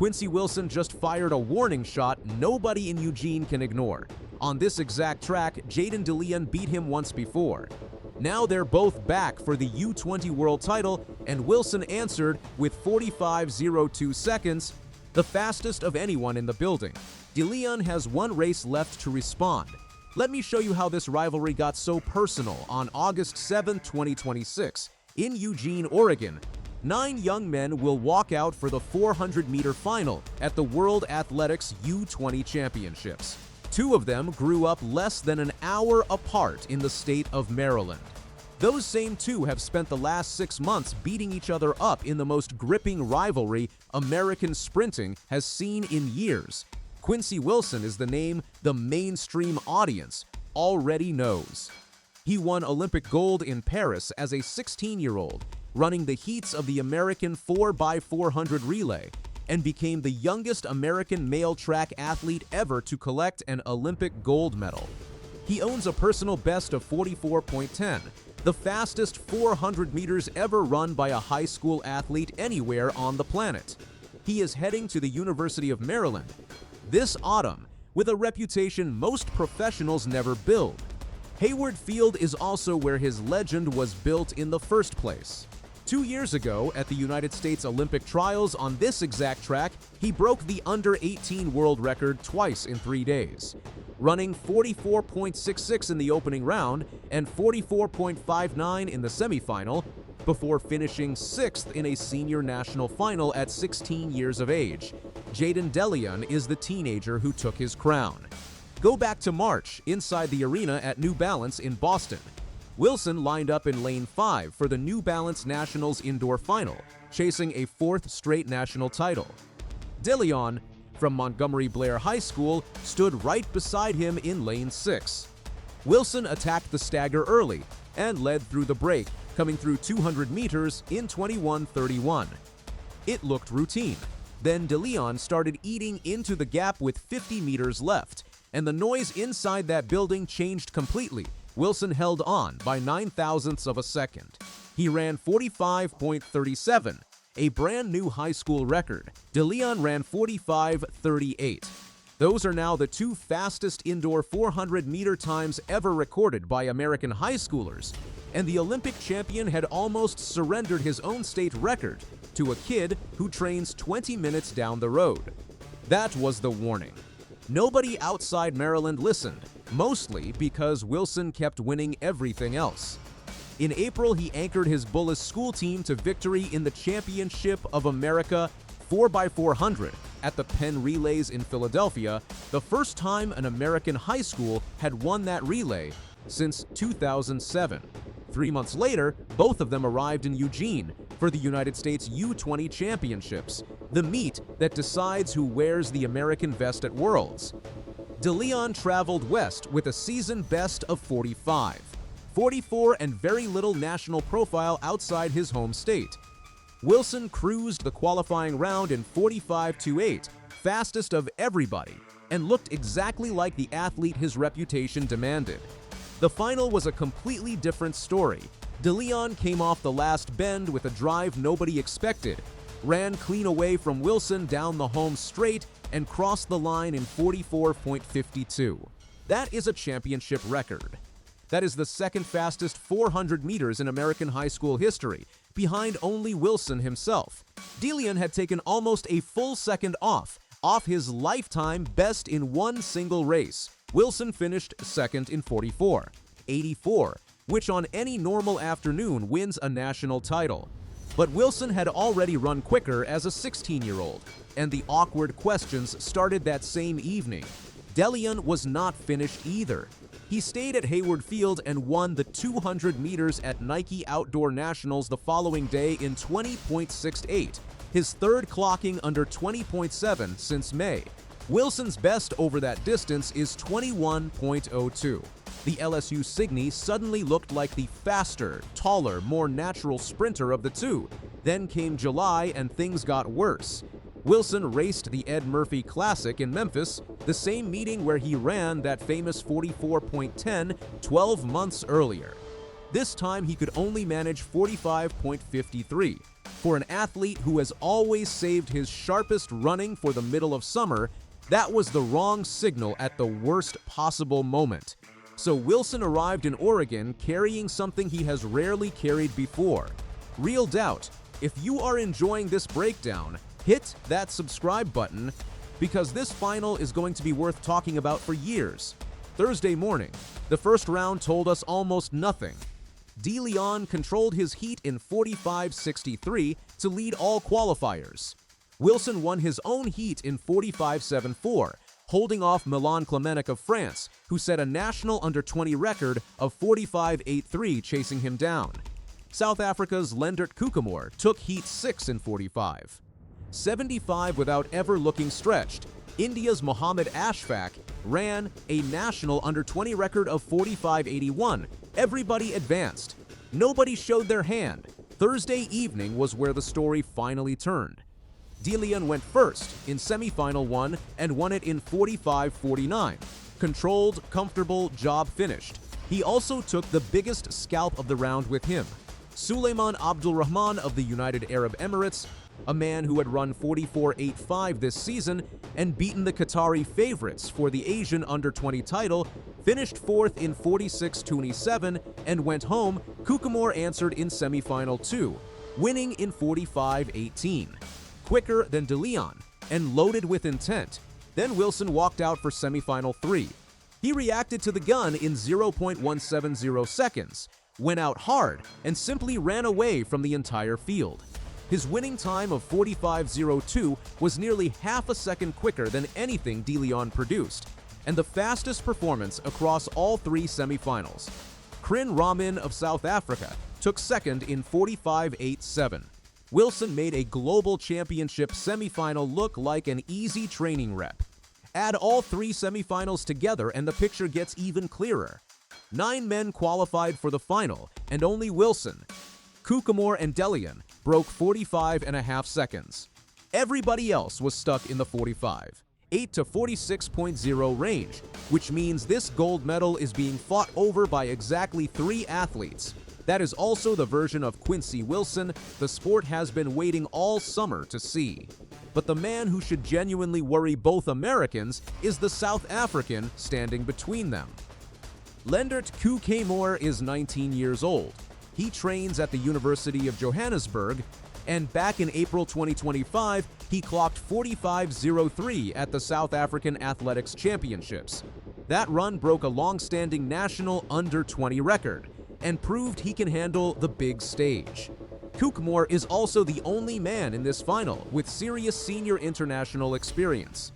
Quincy Wilson just fired a warning shot nobody in Eugene can ignore. On this exact track, Jayden DeLeon beat him once before. Now they're both back for the U20 world title, and Wilson answered with 45.02 seconds, the fastest of anyone in the building. DeLeon has one race left to respond. Let me show you how this rivalry got so personal on August 7, 2026. In Eugene, Oregon, 9 young men will walk out for the 400-meter final at the World Athletics U20 Championships. 2 of them grew up less than an hour apart in the state of Maryland. Those same 2 have spent the last 6 months beating each other up in the most gripping rivalry American sprinting has seen in years. Quincy Wilson is the name the mainstream audience already knows. He won Olympic gold in Paris as a 16-year-old, running the heats of the American 4x400 relay, and became the youngest American male track athlete ever to collect an Olympic gold medal. He owns a personal best of 44.10, the fastest 400 meters ever run by a high school athlete anywhere on the planet. He is heading to the University of Maryland this autumn with a reputation most professionals never build. Hayward Field is also where his legend was built in the first place. 2 years ago, at the United States Olympic Trials on this exact track, he broke the under-18 world record twice in 3 days, running 44.66 in the opening round and 44.59 in the semifinal, before finishing 6th in a senior national final at 16 years of age. Jayden DeLeon is the teenager who took his crown. Go back to March, inside the arena at New Balance in Boston. Wilson lined up in lane 5 for the New Balance Nationals indoor final, chasing a 4th straight national title. DeLeon, from Montgomery Blair High School, stood right beside him in lane 6. Wilson attacked the stagger early and led through the break, coming through 200 meters in 21:31. It looked routine. Then DeLeon started eating into the gap with 50 meters left, and the noise inside that building changed completely. Wilson held on by 9/1000ths of a second. He ran 45.37, a brand new high school record. DeLeon ran 45.38. Those are now the 2 fastest indoor 400-meter times ever recorded by American high schoolers, and the Olympic champion had almost surrendered his own state record to a kid who trains 20 minutes down the road. That was the warning. Nobody outside Maryland listened, mostly because Wilson kept winning everything else. In April, he anchored his Bullis school team to victory in the Championship of America 4x400 at the Penn Relays in Philadelphia, the first time an American high school had won that relay since 2007. 3 months later, both of them arrived in Eugene for the United States U20 Championships, the meet that decides who wears the American vest at Worlds. DeLeon traveled west with a season best of 45, 44, and very little national profile outside his home state. Wilson cruised the qualifying round in 45.28, fastest of everybody, and looked exactly like the athlete his reputation demanded. The final was a completely different story. DeLeon came off the last bend with a drive nobody expected, ran clean away from Wilson down the home straight, and crossed the line in 44.52. That is a championship record. That is the second fastest 400 meters in American high school history, behind only Wilson himself. DeLeon had taken almost a full second off his lifetime best in one single race. Wilson finished second in 44.84, which on any normal afternoon wins a national title. But Wilson had already run quicker as a 16-year-old, and the awkward questions started that same evening. DeLeon was not finished either. He stayed at Hayward Field and won the 200 meters at Nike Outdoor Nationals the following day in 20.68, his third clocking under 20.7 since May. Wilson's best over that distance is 21.02. The LSU Signey suddenly looked like the faster, taller, more natural sprinter of the two. Then came July and things got worse. Wilson raced the Ed Murphy Classic in Memphis, the same meeting where he ran that famous 44.10 12 months earlier. This time he could only manage 45.53. For an athlete who has always saved his sharpest running for the middle of summer, that was the wrong signal at the worst possible moment. So Wilson arrived in Oregon carrying something he has rarely carried before. Real doubt. If you are enjoying this breakdown, hit that subscribe button because this final is going to be worth talking about for years. Thursday morning, the first round told us almost nothing. DeLeon controlled his heat in 45.63 to lead all qualifiers. Wilson won his own heat in 45.74, holding off Milan Klemennik of France, who set a national under-20 record of 45.83, chasing him down. South Africa's Lendert Koekemoer took heat 6 in 45. 75 without ever looking stretched, India's Mohammad Ashfaq ran a national under-20 record of 45.81. Everybody advanced. Nobody showed their hand. Thursday evening was where the story finally turned. DeLeon went first in semifinal 1 and won it in 45.49. Controlled, comfortable, job finished. He also took the biggest scalp of the round with him. Suleiman Abdulrahman of the United Arab Emirates, a man who had run 44.85 this season and beaten the Qatari favorites for the Asian under-20 title, finished fourth in 46.27 and went home. Koekemoer answered in semifinal 2, winning in 45.18. Quicker than DeLeon and loaded with intent. Then Wilson walked out for semifinal 3. He reacted to the gun in 0.170 seconds, went out hard, and simply ran away from the entire field. His winning time of 45.02 was nearly half a second quicker than anything DeLeon produced, and the fastest performance across all 3 semifinals. Krin Ramin of South Africa took second in 45.87. Wilson made a global championship semifinal look like an easy training rep. Add all 3 semifinals together and the picture gets even clearer. 9 men qualified for the final, and only Wilson, Koekemoer, and DeLeon broke 45.5 seconds. Everybody else was stuck in the 45.8 to 46.0 range, which means this gold medal is being fought over by exactly 3 athletes. That is also the version of Quincy Wilson the sport has been waiting all summer to see. But the man who should genuinely worry both Americans is the South African standing between them. Lendert Koekemoer is 19 years old. He trains at the University of Johannesburg, and back in April 2025, he clocked 45.03 at the South African Athletics Championships. That run broke a long-standing national under-20 record and proved he can handle the big stage. Koekemoer is also the only man in this final with serious senior international experience.